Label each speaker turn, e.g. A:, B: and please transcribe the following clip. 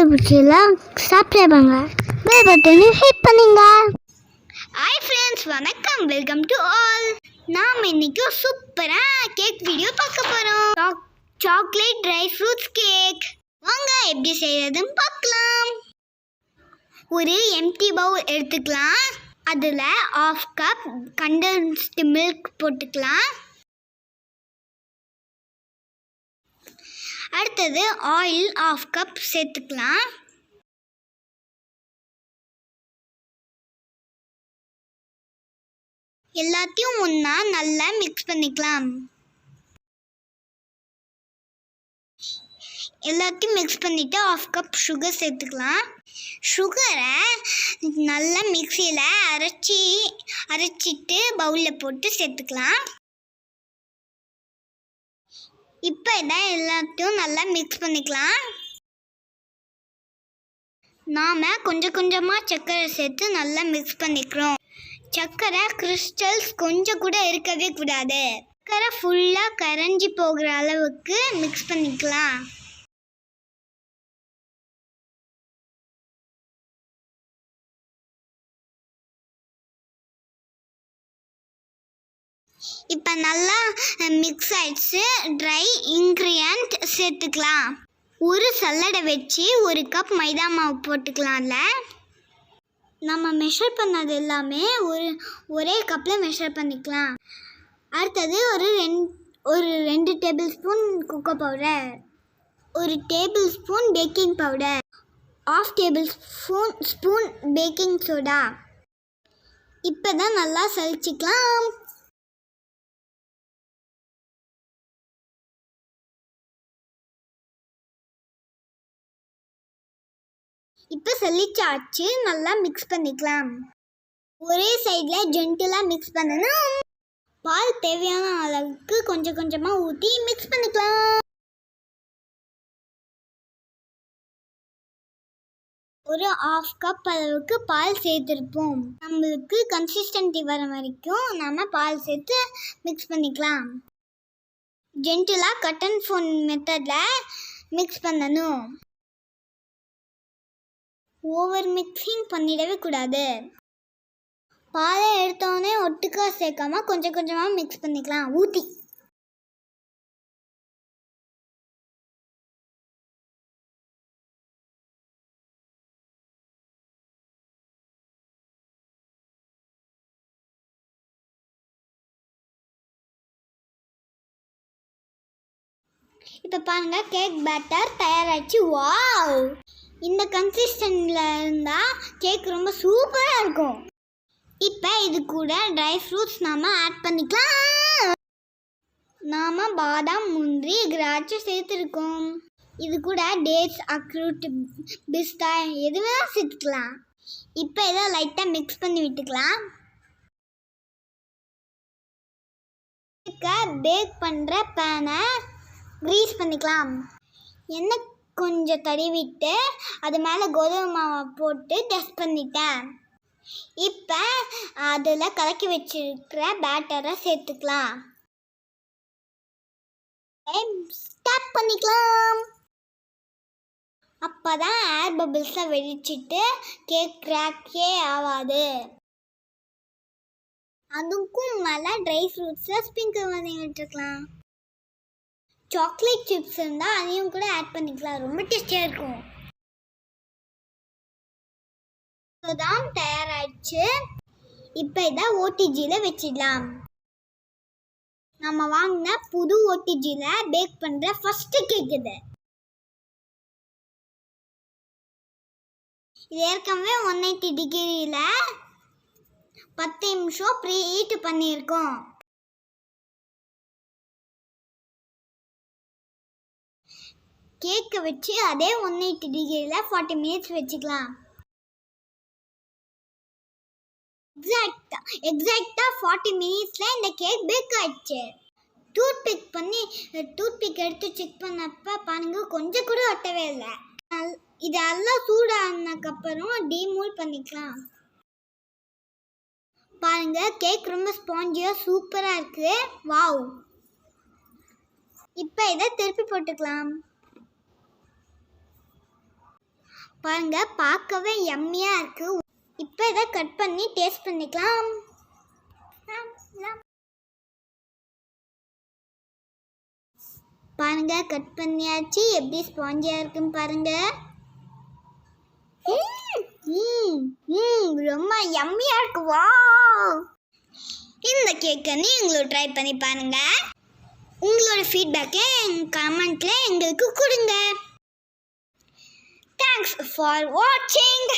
A: Channel பிடிச்சலாம் subscribe பண்ணுங்க, bell பட்டனை hit பண்ணுங்க. ஹாய் ஃப்ரெண்ட்ஸ், வணக்கம், வெல்கம் டு ஆல். நாம் இன்னைக்கு சூப்பரா கேக் வீடியோ பார்க்க போறோம். Chocolate dry fruits cake. வாங்க எப்படி செய்யறதுன்னு பார்க்கலாம். ஒரு எம்டி பவுல் எடுத்துக்கலாம். அதில் 1/2 கப் கண்டென்ஸ்டு மில்க் போட்டுக்கலாம். அடுத்தது ஆயில் 1/2 கப் சேர்த்துக்கலாம். எல்லாத்தையும் ஒன்றா நல்லா மிக்ஸ் பண்ணிக்கலாம். எல்லாத்தையும் மிக்ஸ் பண்ணிவிட்டு 1/2 கப் சுகர் சேர்த்துக்கலாம். சுகரை நல்லா மிக்சியில் அரைச்சிட்டு பவுலில் போட்டு சேர்த்துக்கலாம். இப்போ இதான் எல்லாத்தையும் நல்லா மிக்ஸ் பண்ணிக்கலாம். நாம் கொஞ்சம் கொஞ்சமாக சர்க்கரை சேர்த்து நல்லா மிக்ஸ் பண்ணிக்கிறோம். சர்க்கரை கிறிஸ்டல்ஸ் கொஞ்சம் கூட இருக்கவே கூடாது. சர்க்கரை ஃபுல்லாக கரைஞ்சி போகிற அளவுக்கு மிக்ஸ் பண்ணிக்கலாம். இப்போ நல்லா மிக்ஸ் ஆயிடுச்சு. ட்ரை இன்க்ரீடியன்ட் சேர்த்துக்கலாம். ஒரு சல்லடை வச்சு 1 கப் மைதா மாவு போட்டுக்கலாம்ல. நம்ம மெஷர் பண்ணது எல்லாமே ஒரே கப்பில் மெஷர் பண்ணிக்கலாம். அடுத்தது ஒரு 2 table spoon cocoa powder, 1 table spoon baking powder, 1/2 table spoon baking soda. இப்போ தான் நல்லா சலிச்சிக்கலாம். இப்போ சலிச்சாச்சு. நல்லா மிக்ஸ் பண்ணிக்கலாம். ஒரே சைடில் ஜென்டிலாக மிக்ஸ் பண்ணணும். பால் தேவையான அளவுக்கு கொஞ்சம் கொஞ்சமாக ஊற்றி மிக்ஸ் பண்ணிக்கலாம். ஒரு 1/2 கப் அளவுக்கு பால் சேர்த்துருப்போம். நம்மளுக்கு கன்சிஸ்டன்சி வர வரைக்கும் நம்ம பால் சேர்த்து மிக்ஸ் பண்ணிக்கலாம். ஜென்டிலாக கட் அண்ட் ஃபோன் மெத்தடில் மிக்ஸ் பண்ணணும். ஓவர் மிக்சிங் பண்ணிடவே கூடாது. பாலை எடுத்தோடனே ஒட்டுக்கா சேர்க்காம கொஞ்சம் கொஞ்சமாக மிக்ஸ் பண்ணிக்கலாம் ஊற்றி. இப்போ பாருங்க, கேக் பேட்டர் தயாராகிடுச்சு. வாவ், இந்த கன்சிஸ்டன்சியில் இருந்தால் கேக் ரொம்ப சூப்பராக இருக்கும். இப்போ இது கூட ட்ரை ஃப்ரூட்ஸ் நாம் ஆட் பண்ணிக்கலாம். நாம் பாதாம், முந்திரி, திராட்சை சேர்த்துருக்கோம். இது கூட டேட்ஸ், அக்ரூட், பிஸ்தா எதுவுமே சேர்த்துக்கலாம். இப்போ இதை லைட்டாக மிக்ஸ் பண்ணி விட்டுக்கலாம். பேக் பண்ணுற பேனை க்ரீஸ் பண்ணிக்கலாம். எண்ணெய் கொஞ்சம் தடவிட்டு அது மேலே கோதுமை மாவை போட்டு டஸ்ட் பண்ணிட்டேன். இப்போ அதில் கலக்கி வச்சிருக்கிற பேட்டரை சேர்த்துக்கலாம். ஸ்டாப் பண்ணிக்கலாம். அப்போ தான் ஏர் பபிள்ஸை வெடிச்சிட்டு கேக் கிராக்கே ஆகாது. அதுக்கும் மேலே ட்ரை ஃப்ரூட்ஸை ஸ்ப்ரிங்கிள் பண்ணி விட்டுருக்கலாம். சாக்லேட் சிப்ஸ் இருந்தால் அதையும் கூட ஆட் பண்ணிக்கலாம். ரொம்ப டேஸ்டியாக இருக்கும். இதுதான் தயாராகிடுச்சு. இப்போ இதை ஓடிஜியில் வச்சிடலாம். நம்ம வாங்கின புது ஓடிஜியில் பேக் பண்ணுற ஃபஸ்ட்டு கேக் இது. இது ஏற்கனவே 180 டிகிரியில் 10 நிமிஷம் ப்ரீ ஹீட் பண்ணியிருக்கோம். கேக்கை வச்சு அதே 180 டிகிரியில் 40 மினிட்ஸ் வச்சுக்கலாம். எக்ஸாக்டாக 40 மினிட்ஸில் இந்த கேக் பேக் ஆயிடுச்சு. டூத்பிக் எடுத்து செக் பண்ணப்போ பாருங்க, கொஞ்சம் கூட ஒட்டவே இல்லை. இதெல்லாம் சூடானதுக்கப்புறம் டீமோல்ட் பண்ணிக்கலாம். பாருங்க, கேக் ரொம்ப ஸ்பாஞ்சியாக சூப்பராக இருக்குது. வாவ். இப்போ இதை திருப்பி போட்டுக்கலாம். பாருங்க, பார்க்கவே யம்மியாக இருக்கு. இப்போ இதை கட் பண்ணி டேஸ்ட் பண்ணிக்கலாம். பாருங்க, கட் பண்ணியாச்சு. எப்படி ஸ்பாஞ்சியாக இருக்குன்னு பாருங்க. ரொம்ப யம்மியாக இருக்கு. வா, இந்த கேக்கை நீங்களும் ட்ரை பண்ணி பாருங்க. உங்களோட ஃபீட்பேக்கை கமெண்ட்ல எங்களுக்கு கொடுங்க. தேங்க்ஸ் ஃபார் வாட்சிங்.